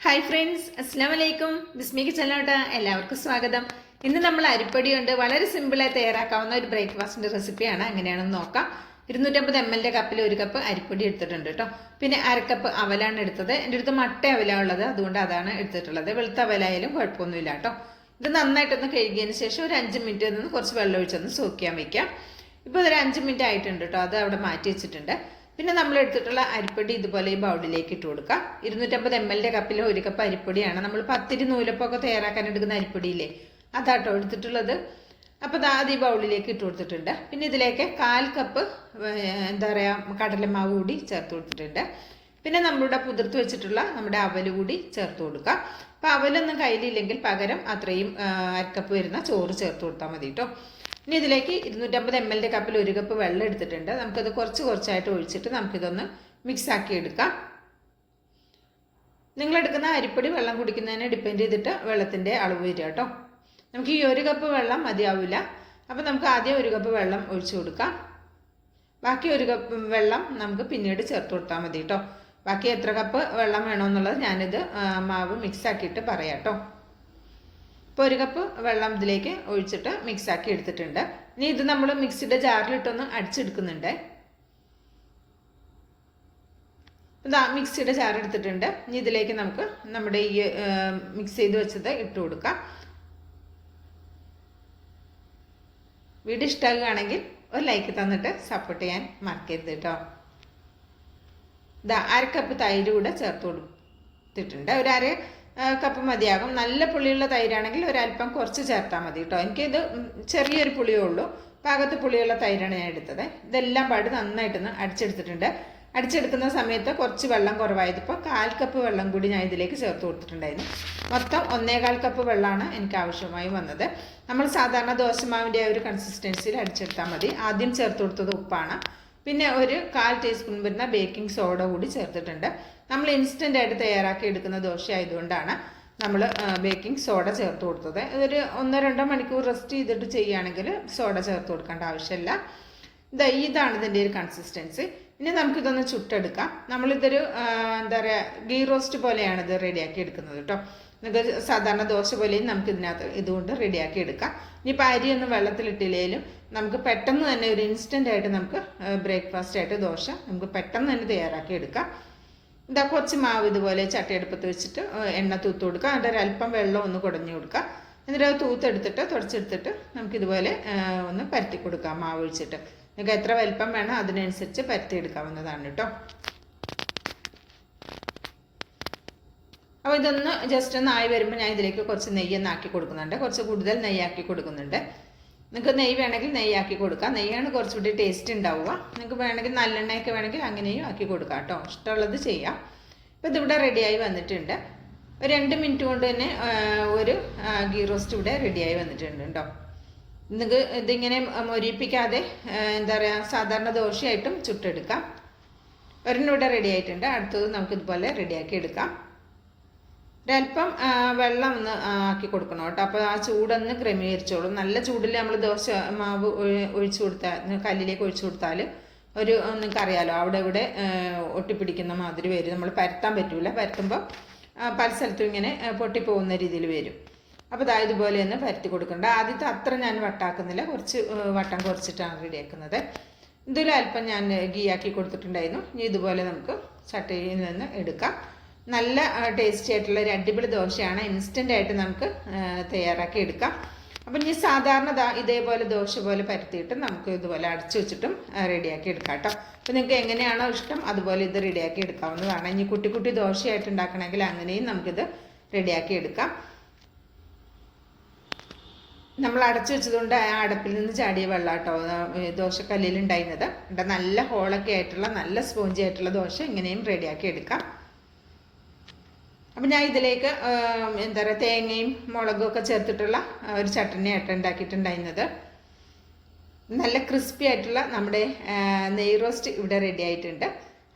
Hi friends, അസ്സാം വലൈക്കും. ബിസ്മിക്ക് ചെല്ലോട്ട് എല്ലാവർക്കും സ്വാഗതം. ഇന്ന് നമ്മൾ അരിപ്പൊടി കൊണ്ട് വളരെ സിമ്പിളായി തയ്യാറാക്കാവുന്ന ഒരു ബ്രേക്ക്ഫാസ്റ്റിൻ്റെ റെസിപ്പിയാണ്. എങ്ങനെയാണെന്ന് നോക്കാം. 250 ml കപ്പിൽ 1 കപ്പ് അരിപ്പൊടി എടുത്തിട്ടുണ്ട് കേട്ടോ. പിന്നെ 1/2 കപ്പ് അവലാണ് എടുത്തത്. എൻ്റെ അടുത്ത് മട്ട അവലാണ് ഉള്ളത്, അതുകൊണ്ട് അതാണ് എടുത്തിട്ടുള്ളത്. വെളുത്ത അവലായാലും കുഴപ്പമൊന്നുമില്ല കേട്ടോ. ഇത് നന്നായിട്ടൊന്ന് കഴുകിയതിന് ശേഷം ഒരു 5 മിനിറ്റ് നിന്ന് കുറച്ച് വെള്ളം ഒഴിച്ചൊന്ന് സോക്ക് ചെയ്യാൻ വയ്ക്കാം. ഇപ്പോൾ ഒരു 5 മിനിറ്റ് ആയിട്ടുണ്ട് കേട്ടോ. അത് അവിടെ മാറ്റി വെച്ചിട്ടുണ്ട്. പിന്നെ നമ്മൾ എടുത്തിട്ടുള്ള അരിപ്പൊടി ഇതുപോലെ ഈ ബൗളിലേക്ക് ഇട്ട് കൊടുക്കുക. 250 ml കപ്പിൽ 1 കപ്പ് അരിപ്പൊടിയാണ്. നമ്മൾ പത്തിരി നൂലപ്പൊക്കെ തയ്യാറാക്കാൻ എടുക്കുന്ന അരിപ്പൊടിയില്ലേ, അതാട്ടോ എടുത്തിട്ടുള്ളത്. അപ്പോൾ അത് ഈ ബൗളിലേക്ക് ഇട്ട് കൊടുത്തിട്ടുണ്ട്. പിന്നെ ഇതിലേക്ക് 1/4 കപ്പ് കടലമാവ് കൂടി ചേർത്ത് കൊടുത്തിട്ടുണ്ട്. പിന്നെ നമ്മളുടെ കുതിർത്ത് വെച്ചിട്ടുള്ള നമ്മുടെ അവൽ കൂടി ചേർത്ത് കൊടുക്കുക. അപ്പോൾ അവലൊന്നും കയ്യിലില്ലെങ്കിൽ പകരം അത്രയും 1/2 കപ്പ് വരുന്ന ചോറ് ചേർത്ത് കൊടുത്താൽ മതി കേട്ടോ. ഇനി ഇതിലേക്ക് 250 ml കപ്പിൽ 1 കപ്പ് വെള്ളം എടുത്തിട്ടുണ്ട്. നമുക്കത് കുറച്ചായിട്ട് ഒഴിച്ചിട്ട് നമുക്കിതൊന്ന് മിക്സാക്കി എടുക്കാം. നിങ്ങളെടുക്കുന്ന അരിപ്പൊടി വെള്ളം കുടിക്കുന്നതിനെ ഡിപ്പെൻഡ് ചെയ്തിട്ട് വെള്ളത്തിൻ്റെ അളവ് വരിക കേട്ടോ. നമുക്ക് ഈ 1 കപ്പ് വെള്ളം മതിയാവില്ല. അപ്പോൾ നമുക്ക് ആദ്യം 1 കപ്പ് വെള്ളം ഒഴിച്ചു കൊടുക്കാം. ബാക്കി 1 കപ്പ് വെള്ളം നമുക്ക് പിന്നീട് ചേർത്ത് കൊടുത്താൽ മതി കേട്ടോ. ബാക്കി എത്ര കപ്പ് വെള്ളം വേണമെന്നുള്ളത് ഞാനിത് മാവ് മിക്സാക്കിയിട്ട് പറയാം കേട്ടോ. ഇപ്പോൾ 1 കപ്പ് വെള്ളം ഇതിലേക്ക് ഒഴിച്ചിട്ട് മിക്സാക്കി എടുത്തിട്ടുണ്ട്. ഇനി ഇത് നമ്മൾ മിക്സിയുടെ ജാറിലിട്ടൊന്ന് അടിച്ചെടുക്കുന്നുണ്ട്. ഇതാ മിക്സിയുടെ ജാർ എടുത്തിട്ടുണ്ട്. ഇനി ഇതിലേക്ക് നമുക്ക് നമ്മുടെ ഈ മിക്സ് ചെയ്ത് വെച്ചത് ഇട്ട് കൊടുക്കാം. വീഡിയോ ഇഷ്ടമാകുകയാണെങ്കിൽ ഒരു ലൈക്ക് തന്നിട്ട് സപ്പോർട്ട് ചെയ്യാൻ മറക്കരുത് കേട്ടോ. ഇതാ 1/2 കപ്പ് തൈര് കൂടെ ചേർത്ത് കൊടുത്തിട്ടുണ്ട്. ഒരു 1/2 കപ്പ് മതിയാകും. നല്ല പുളിയുള്ള തൈരാണെങ്കിൽ ഒരല്പം കുറച്ച് ചേർത്താൽ മതി കേട്ടോ. എനിക്കിത് ചെറിയൊരു പുളിയേ ഉള്ളൂ. പാകത്ത് പുളിയുള്ള തൈരാണ് ഞാൻ എടുത്തത്. ഇതെല്ലാം പാട് നന്നായിട്ടൊന്ന് അടിച്ചെടുത്തിട്ടുണ്ട്. അടിച്ചെടുക്കുന്ന സമയത്ത് കുറച്ച് വെള്ളം കുറവായതിപ്പോൾ 1/4 കപ്പ് വെള്ളം കൂടി ഞാൻ ഇതിലേക്ക് ചേർത്ത് കൊടുത്തിട്ടുണ്ടായിരുന്നു. മൊത്തം 1/4 കപ്പ് വെള്ളമാണ് എനിക്ക് ആവശ്യമായി വന്നത്. നമ്മൾ സാധാരണ ദോശമാവിൻ്റെ ഒരു കൺസിസ്റ്റൻസിയിൽ അടിച്ചെടുത്താൽ മതി. ആദ്യം ചേർത്ത് കൊടുത്തത് ഉപ്പാണ്. പിന്നെ ഒരു 1/4 ടീസ്പൂൺ വരുന്ന ബേക്കിംഗ് സോഡ കൂടി ചേർത്തിട്ടുണ്ട്. നമ്മൾ ഇൻസ്റ്റൻ്റ് ആയിട്ട് തയ്യാറാക്കി എടുക്കുന്ന ദോശ ആയതുകൊണ്ടാണ് നമ്മൾ ബേക്കിംഗ് സോഡ ചേർത്ത് കൊടുത്തത്. ഇതൊരു 1-2 മണിക്കൂർ റെസ്റ്റ് ചെയ്തിട്ട് ചെയ്യുകയാണെങ്കിൽ സോഡ ചേർത്ത് കൊടുക്കേണ്ട ആവശ്യമില്ല. ഇതാണ് ഇതിൻ്റെ ഒരു കൺസിസ്റ്റൻസി. ഇനി നമുക്കിതൊന്ന് ചുട്ടെടുക്കാം. നമ്മളിതൊരു ഗീ റോസ്റ്റ് പോലെയാണ് ഇത് റെഡിയാക്കി എടുക്കുന്നത് കേട്ടോ. നിങ്ങൾക്ക് സാധാരണ ദോശ പോലെയും നമുക്ക് ഇതുകൊണ്ട് റെഡിയാക്കി എടുക്കാം. ഇനിയിപ്പോൾ അരിയൊന്നും വെള്ളത്തിലിട്ടില്ലെങ്കിലും നമുക്ക് പെട്ടെന്ന് തന്നെ ഒരു ഇൻസ്റ്റൻ്റ് ആയിട്ട് നമുക്ക് ബ്രേക്ക്ഫാസ്റ്റ് ആയിട്ട് ദോശ നമുക്ക് പെട്ടെന്ന് തന്നെ തയ്യാറാക്കി എടുക്കാം. കുറച്ച് മാവ് ഇതുപോലെ ചട്ടിയെടുപ്പത്ത് വെച്ചിട്ട് എണ്ണ തൂത്ത് കൊടുക്കുക. അതിൻ്റെ ഒരല്പം വെള്ളം ഒന്ന് കുടഞ്ഞു കൊടുക്കുക. എന്നിട്ട് അത് തൂത്തെടുത്തിട്ട് തുടച്ചെടുത്തിട്ട് നമുക്കിതുപോലെ ഒന്ന് പരത്തി കൊടുക്കാം. മാവ് ഒഴിച്ചിട്ട് നിങ്ങൾക്ക് എത്ര വലിപ്പം വേണം അതിനനുസരിച്ച് പരത്തി എടുക്കാവുന്നതാണ് കേട്ടോ. അപ്പോൾ ഇതൊന്ന് ജസ്റ്റ് ഒന്ന് ആയി വരുമ്പോൾ ഞാൻ ഇതിലേക്ക് കുറച്ച് നെയ്യൊന്ന് ആക്കി കൊടുക്കുന്നുണ്ട്. കുറച്ച് കൂടുതൽ നെയ്യാക്കി കൊടുക്കുന്നുണ്ട്. നിങ്ങൾക്ക് നെയ്യ് വേണമെങ്കിൽ നെയ്യാക്കി കൊടുക്കാം. നെയ്യാണ് കുറച്ചുകൂടി ടേസ്റ്റ് ഉണ്ടാവുക. നിങ്ങൾക്ക് വേണമെങ്കിൽ നല്ലെണ്ണയൊക്കെ വേണമെങ്കിൽ അങ്ങനെയും ആക്കി കൊടുക്കാം കേട്ടോ. ഇഷ്ടമുള്ളത് ചെയ്യാം. ഇപ്പോൾ ഇതിവിടെ റെഡിയായി വന്നിട്ടുണ്ട്. ഒരു 2 മിനിറ്റ് കൊണ്ട് തന്നെ ഒരു ഗീ റോസ്റ്റ് ഇവിടെ റെഡിയായി വന്നിട്ടുണ്ട് കേട്ടോ. നിങ്ങൾക്ക് ഇതിങ്ങനെ മൊരിപ്പിക്കാതെ സാധാരണ ദോശയായിട്ടും ചുട്ടെടുക്കാം. ഒരെണ്ണം ഇവിടെ റെഡി ആയിട്ടുണ്ട്. അടുത്തത് നമുക്കിതുപോലെ റെഡിയാക്കി എടുക്കാം. ഒരല്പം വെള്ളം ഒന്ന് ആക്കി കൊടുക്കണം കേട്ടോ. അപ്പോൾ ആ ചൂടൊന്ന് ക്രമീകരിച്ചോളും. നല്ല ചൂടിൽ നമ്മൾ ദോശ മാവ് ഒഴിച്ചു കൊടുത്താൽ, കല്ലിലേക്ക് ഒഴിച്ചു കൊടുത്താൽ നിങ്ങൾക്കറിയാലോ അവിടെ ഇവിടെ ഒട്ടിപ്പിടിക്കുന്ന മാതിരി വരും. നമ്മൾ പരത്താൻ പറ്റൂല. പരത്തുമ്പോൾ പല സ്ഥലത്തും ഇങ്ങനെ പൊട്ടിപ്പോകുന്ന രീതിയിൽ വരും. അപ്പോൾ ഇതുപോലെ ഒന്ന് പരത്തി കൊടുക്കണ്ട. ആദ്യത്തെ അത്ര ഞാൻ വട്ടാക്കുന്നില്ല, കുറച്ച് വട്ടം കുറച്ചിട്ടാണ് റെഡിയാക്കുന്നത്. ഇതിൽ അല്പം ഞാൻ ഗീ ആക്കി കൊടുത്തിട്ടുണ്ടായിരുന്നു. ഇനി ഇതുപോലെ നമുക്ക് ചട്ടിയിൽ നിന്ന് എടുക്കാം. നല്ല ടേസ്റ്റി ആയിട്ടുള്ള ഒരു അടിപൊളി ദോശയാണ്. ഇൻസ്റ്റൻ്റ് ആയിട്ട് നമുക്ക് തയ്യാറാക്കി എടുക്കാം. അപ്പം ഇനി സാധാരണ ഇതേപോലെ ദോശ പോലെ പരത്തിയിട്ട് നമുക്ക് ഇതുപോലെ അടച്ചു വെച്ചിട്ടും റെഡിയാക്കി എടുക്കാം കേട്ടോ. അപ്പോൾ നിങ്ങൾക്ക് എങ്ങനെയാണോ ഇഷ്ടം അതുപോലെ ഇത് റെഡിയാക്കി എടുക്കാവുന്നതാണ്. ഇനി കുട്ടി കുട്ടി ദോശയായിട്ട് ഉണ്ടാക്കണമെങ്കിൽ അങ്ങനെയും നമുക്കിത് റെഡിയാക്കി എടുക്കാം. നമ്മൾ അടച്ചു വെച്ചതുകൊണ്ട് ആ അടപ്പിൽ നിന്ന് ചാടിയ വെള്ളം കേട്ടോ ദോശക്കല്ലിൽ ഉണ്ടായിരുന്നത്. നല്ല ഹോളൊക്കെ ആയിട്ടുള്ള നല്ല സ്പോഞ്ചി ആയിട്ടുള്ള ദോശ ഇങ്ങനെയും റെഡിയാക്കി എടുക്കാം. അപ്പം ഞാൻ ഇതിലേക്ക് തേങ്ങയും മുളകും ഒക്കെ ചേർത്തിട്ടുള്ള ഒരു ചട്ടണി ഉണ്ടാക്കിയിട്ടുണ്ടായിരുന്നത്. നല്ല ക്രിസ്പി ആയിട്ടുള്ള നമ്മുടെ നെയ് റോസ്റ്റ് ഇവിടെ റെഡി ആയിട്ടുണ്ട്.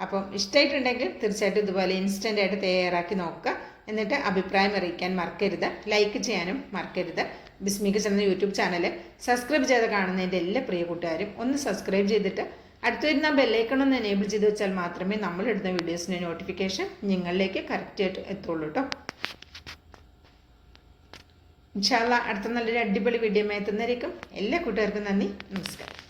അപ്പം ഇഷ്ടമായിട്ടുണ്ടെങ്കിൽ തീർച്ചയായിട്ടും ഇതുപോലെ ഇൻസ്റ്റൻ്റ് ആയിട്ട് തയ്യാറാക്കി നോക്കുക. എന്നിട്ട് അഭിപ്രായം അറിയിക്കാൻ മറക്കരുത്. ലൈക്ക് ചെയ്യാനും മറക്കരുത്. ബിസ്മിക്ക് ചെന്ന യൂട്യൂബ് ചാനൽ സബ്സ്ക്രൈബ് ചെയ്ത് കാണുന്നതിൻ്റെ എല്ലാ പ്രിയ കൂട്ടുകാരും ഒന്ന് സബ്സ്ക്രൈബ് ചെയ്തിട്ട് അടുത്ത് വരുന്ന ബെല്ലൈക്കൺ ഒന്ന് എനേബിൾ ചെയ്ത് വെച്ചാൽ മാത്രമേ നമ്മളിടുന്ന വീഡിയോസിൻ്റെ നോട്ടിഫിക്കേഷൻ നിങ്ങളിലേക്ക് കറക്റ്റായിട്ട് എത്തുള്ളൂ കേട്ടോ. ഇൻഷാ അല്ലാഹ് അടുത്ത നല്ലൊരു അടിപൊളി വീഡിയോ എത്തുന്നതായിരിക്കും. എല്ലാ കൂട്ടുകാർക്കും നന്ദി, നമസ്കാരം.